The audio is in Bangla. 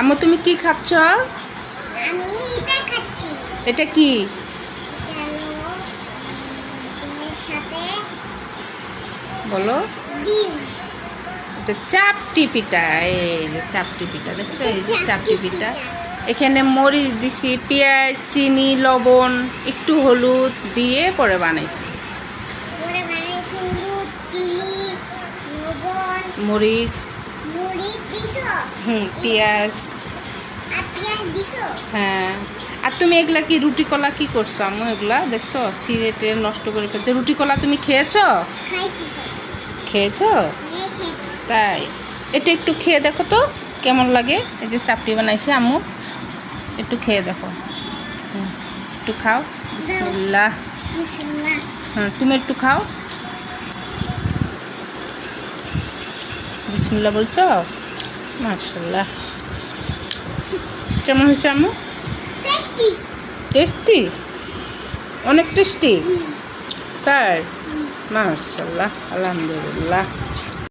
আম্মু তুমি কি খাচ্ছ? আমি এটা খাচ্ছি। এটা কি? জানো ডিমের সাথে বলো। ডিম। এটা চাপটি পিঠা। এই যে চাপটি পিঠা দেখছো, এই যে চাপটি পিঠা। এখানে মরিচ দিছি, পেঁয়াজ, চিনি, লবণ, একটু হলুদ দিয়ে পরে বানাইছি। পরে বানাইছি হলুদ, চিনি, লবণ, মরিচ, মরিচ দিছো। পেঁয়াজ। আর পেঁয়াজ দিছো। হ্যাঁ। আর তুমি এগুলা কি রুটি কলা কি করছো আম্মু? এগুলা দেখছো সিরেটে নষ্ট করে ফেলছে। রুটি কলা তুমি খেয়েছো? খাইছি তো। খেয়েছো? হ্যাঁ খেয়েছি। তাই এটা একটু খেয়ে দেখো তো কেমন লাগে। এই যে চাপটি বানাইছি আম্মু, একটু খেয়ে দেখো। একটু খাও। বিসমিল্লাহ। বিসমিল্লাহ। হ্যাঁ তুমি একটু খাও। বিসমিল্লাহ বলছো? মাশাআল্লাহ। কেমন হয়েছে আম্মু? টেস্টি। টেস্টি, অনেক টেস্টি। তাই মাশাআল্লাহ, আলহামদুলিল্লাহ।